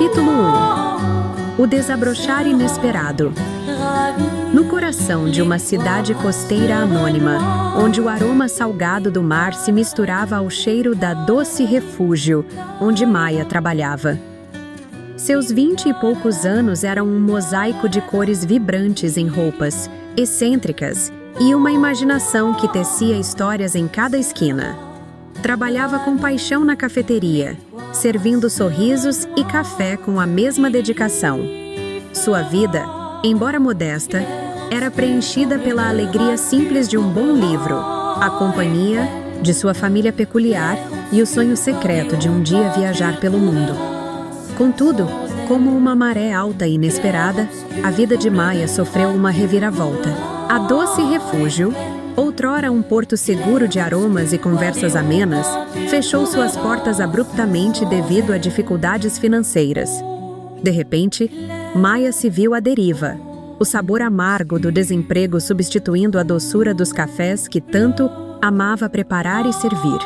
Capítulo 1. O desabrochar inesperado. No coração de uma cidade costeira anônima, onde o aroma salgado do mar se misturava ao cheiro da doce refúgio, onde Maia trabalhava. Seus 20 e poucos anos eram um mosaico de cores vibrantes em roupas, excêntricas, e uma imaginação que tecia histórias em cada esquina. Trabalhava com paixão na cafeteria, servindo sorrisos e café com a mesma dedicação. Sua vida, embora modesta, era preenchida pela alegria simples de um bom livro, a companhia de sua família peculiar e o sonho secreto de um dia viajar pelo mundo. Contudo, como uma maré alta e inesperada, a vida de Maia sofreu uma reviravolta. A doce refúgio, outrora um porto seguro de aromas e conversas amenas, fechou suas portas abruptamente devido a dificuldades financeiras. De repente, Maia se viu à deriva, o sabor amargo do desemprego substituindo a doçura dos cafés que tanto amava preparar e servir.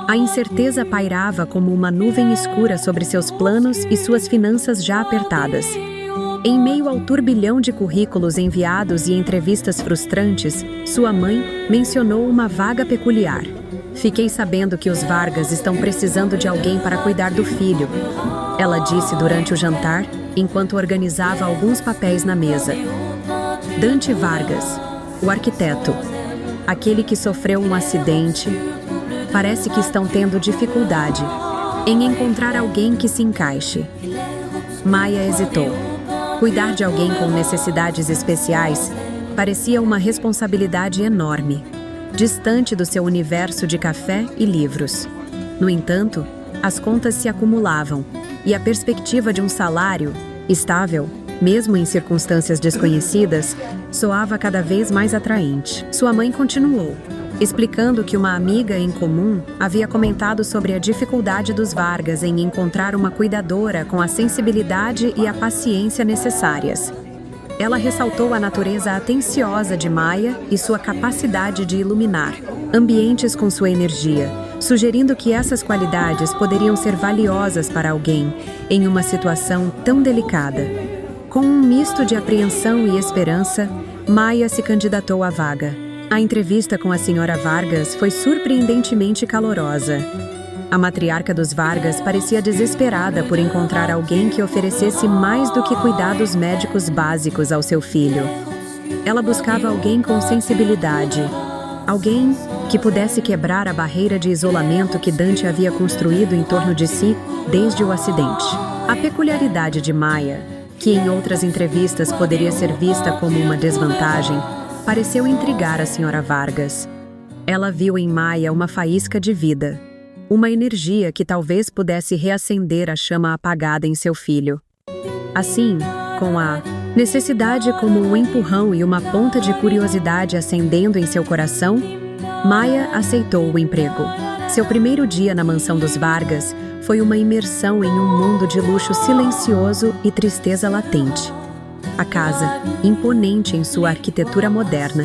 A incerteza pairava como uma nuvem escura sobre seus planos e suas finanças já apertadas. Em meio ao turbilhão de currículos enviados e entrevistas frustrantes, sua mãe mencionou uma vaga peculiar. "Fiquei sabendo que os Vargas estão precisando de alguém para cuidar do filho", ela disse durante o jantar, enquanto organizava alguns papéis na mesa. Dante Vargas, o arquiteto, aquele que sofreu um acidente, parece que estão tendo dificuldade em encontrar alguém que se encaixe. Maia hesitou. Cuidar de alguém com necessidades especiais parecia uma responsabilidade enorme, distante do seu universo de café e livros. No entanto, as contas se acumulavam e a perspectiva de um salário estável, mesmo em circunstâncias desconhecidas, soava cada vez mais atraente. Sua mãe continuou, explicando que uma amiga em comum havia comentado sobre a dificuldade dos Vargas em encontrar uma cuidadora com a sensibilidade e a paciência necessárias. Ela ressaltou a natureza atenciosa de Maia e sua capacidade de iluminar ambientes com sua energia, sugerindo que essas qualidades poderiam ser valiosas para alguém em uma situação tão delicada. Com um misto de apreensão e esperança, Maia se candidatou à vaga. A entrevista com a senhora Vargas foi surpreendentemente calorosa. A matriarca dos Vargas parecia desesperada por encontrar alguém que oferecesse mais do que cuidados médicos básicos ao seu filho. Ela buscava alguém com sensibilidade, alguém que pudesse quebrar a barreira de isolamento que Dante havia construído em torno de si desde o acidente. A peculiaridade de Maia, que em outras entrevistas poderia ser vista como uma desvantagem, pareceu intrigar a senhora Vargas. Ela viu em Maia uma faísca de vida, uma energia que talvez pudesse reacender a chama apagada em seu filho. Assim, com a necessidade como um empurrão e uma ponta de curiosidade acendendo em seu coração, Maia aceitou o emprego. Seu primeiro dia na mansão dos Vargas foi uma imersão em um mundo de luxo silencioso e tristeza latente. A casa, imponente em sua arquitetura moderna,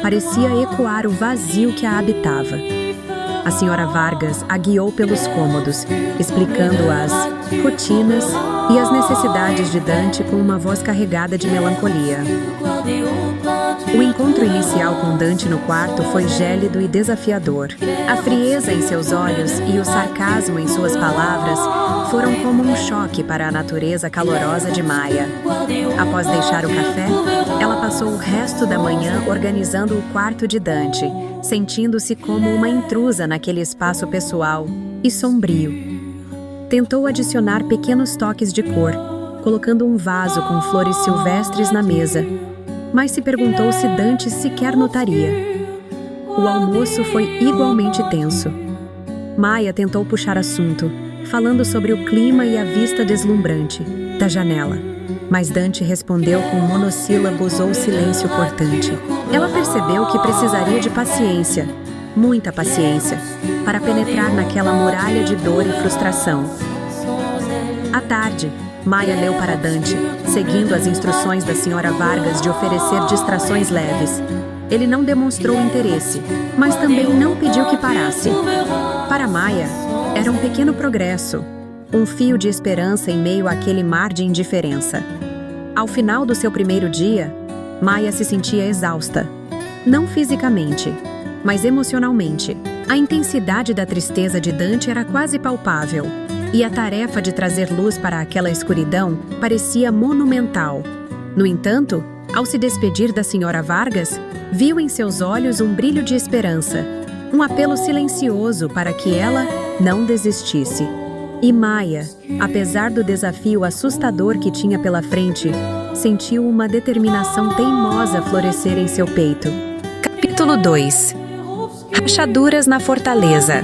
parecia ecoar o vazio que a habitava. A senhora Vargas a guiou pelos cômodos, explicando as rotinas e as necessidades de Dante com uma voz carregada de melancolia. O encontro inicial com Dante no quarto foi gélido e desafiador. A frieza em seus olhos e o sarcasmo em suas palavras foram como um choque para a natureza calorosa de Maia. Após deixar o café, ela passou o resto da manhã organizando o quarto de Dante, sentindo-se como uma intrusa naquele espaço pessoal e sombrio. Tentou adicionar pequenos toques de cor, colocando um vaso com flores silvestres na mesa, mas se perguntou se Dante sequer notaria. O almoço foi igualmente tenso. Maia tentou puxar assunto, falando sobre o clima e a vista deslumbrante da janela, mas Dante respondeu com monossílabos ou silêncio cortante. Ela percebeu que precisaria de paciência, muita paciência, para penetrar naquela muralha de dor e frustração. À tarde, Maia leu para Dante, seguindo as instruções da senhora Vargas de oferecer distrações leves. Ele não demonstrou interesse, mas também não pediu que parasse. Para Maia, era um pequeno progresso, um fio de esperança em meio àquele mar de indiferença. Ao final do seu primeiro dia, Maia se sentia exausta. Não fisicamente, mas emocionalmente. A intensidade da tristeza de Dante era quase palpável, e a tarefa de trazer luz para aquela escuridão parecia monumental. No entanto, ao se despedir da Sra. Vargas, viu em seus olhos um brilho de esperança, um apelo silencioso para que ela não desistisse. E Maia, apesar do desafio assustador que tinha pela frente, sentiu uma determinação teimosa florescer em seu peito. Capítulo 2. Rachaduras na fortaleza.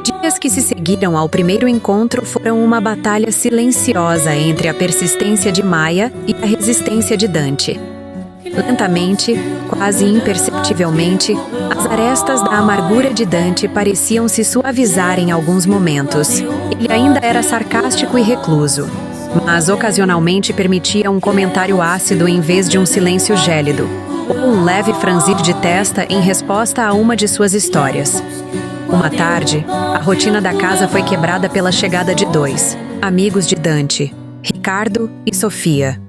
Dias que se seguiram ao primeiro encontro foram uma batalha silenciosa entre a persistência de Maia e a resistência de Dante. Lentamente, quase imperceptivelmente, as arestas da amargura de Dante pareciam se suavizar em alguns momentos. Ele ainda era sarcástico e recluso, mas ocasionalmente permitia um comentário ácido em vez de um silêncio gélido, ou um leve franzir de testa em resposta a uma de suas histórias. Uma tarde, a rotina da casa foi quebrada pela chegada de dois amigos de Dante, Ricardo e Sofia.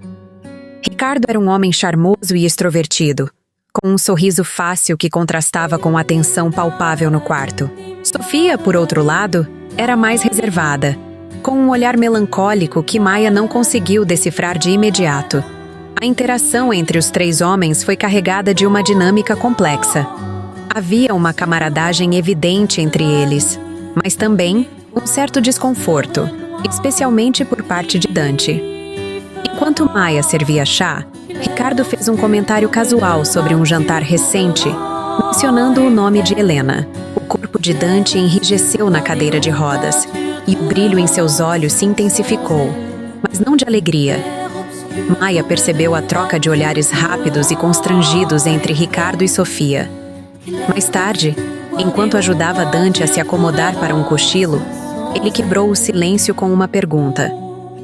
Ricardo era um homem charmoso e extrovertido, com um sorriso fácil que contrastava com a tensão palpável no quarto. Sofia, por outro lado, era mais reservada, com um olhar melancólico que Maia não conseguiu decifrar de imediato. A interação entre os três homens foi carregada de uma dinâmica complexa. Havia uma camaradagem evidente entre eles, mas também um certo desconforto, especialmente por parte de Dante. Enquanto Maia servia chá, Ricardo fez um comentário casual sobre um jantar recente, mencionando o nome de Helena. O corpo de Dante enrijeceu na cadeira de rodas, e o brilho em seus olhos se intensificou, mas não de alegria. Maia percebeu a troca de olhares rápidos e constrangidos entre Ricardo e Sofia. Mais tarde, enquanto ajudava Dante a se acomodar para um cochilo, ele quebrou o silêncio com uma pergunta.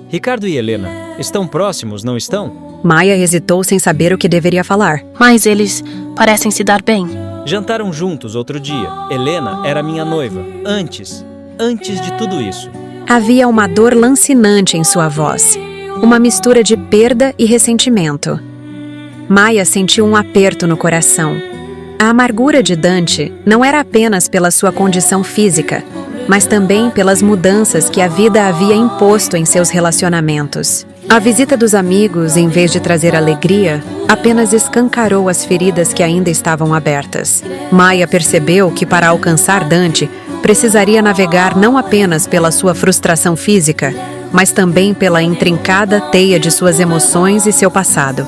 Ricardo e Helena, estão próximos, não estão? Maia hesitou sem saber o que deveria falar. Mas eles parecem se dar bem. Jantaram juntos outro dia. Helena era minha noiva, antes de tudo isso. Havia uma dor lancinante em sua voz, uma mistura de perda e ressentimento. Maia sentiu um aperto no coração. A amargura de Dante não era apenas pela sua condição física, mas também pelas mudanças que a vida havia imposto em seus relacionamentos. A visita dos amigos, em vez de trazer alegria, apenas escancarou as feridas que ainda estavam abertas. Maia percebeu que para alcançar Dante, precisaria navegar não apenas pela sua frustração física, mas também pela intrincada teia de suas emoções e seu passado.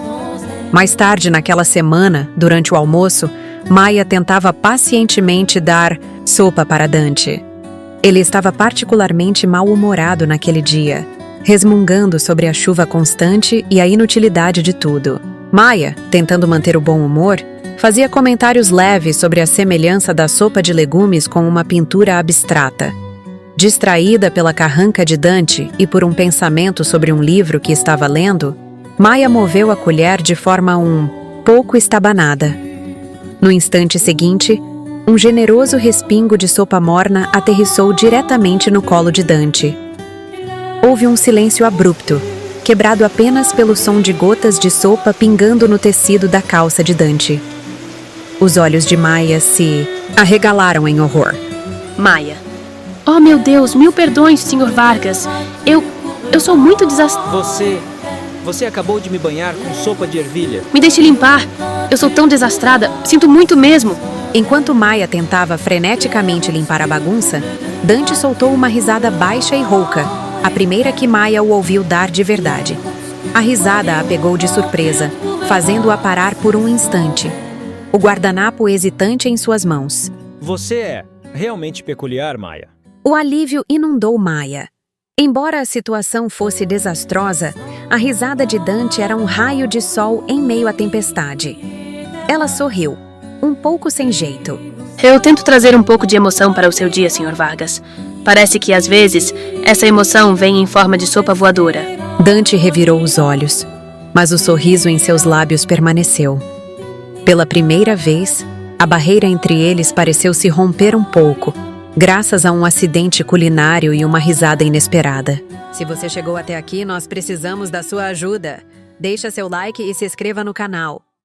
Mais tarde naquela semana, durante o almoço, Maia tentava pacientemente dar sopa para Dante. Ele estava particularmente mal-humorado naquele dia, resmungando sobre a chuva constante e a inutilidade de tudo. Maia, tentando manter o bom humor, fazia comentários leves sobre a semelhança da sopa de legumes com uma pintura abstrata. Distraída pela carranca de Dante e por um pensamento sobre um livro que estava lendo, Maia moveu a colher de forma um pouco estabanada. No instante seguinte, um generoso respingo de sopa morna aterrissou diretamente no colo de Dante. Houve um silêncio abrupto, quebrado apenas pelo som de gotas de sopa pingando no tecido da calça de Dante. Os olhos de Maia se arregalaram em horror. Maia. Oh, meu Deus, mil perdões, Sr. Vargas. Eu sou muito Você acabou de me banhar com sopa de ervilha. Me deixe limpar. Eu sou tão desastrada. Sinto muito mesmo. Enquanto Maia tentava freneticamente limpar a bagunça, Dante soltou uma risada baixa e rouca, a primeira que Maia o ouviu dar de verdade. A risada a pegou de surpresa, fazendo-a parar por um instante, o guardanapo hesitante em suas mãos. Você é realmente peculiar, Maia. O alívio inundou Maia. Embora a situação fosse desastrosa, a risada de Dante era um raio de sol em meio à tempestade. Ela sorriu, um pouco sem jeito. Eu tento trazer um pouco de emoção para o seu dia, Sr. Vargas. Parece que, às vezes, essa emoção vem em forma de sopa voadora. Dante revirou os olhos, mas o sorriso em seus lábios permaneceu. Pela primeira vez, a barreira entre eles pareceu se romper um pouco, graças a um acidente culinário e uma risada inesperada. Se você chegou até aqui, nós precisamos da sua ajuda. Deixa seu like e se inscreva no canal.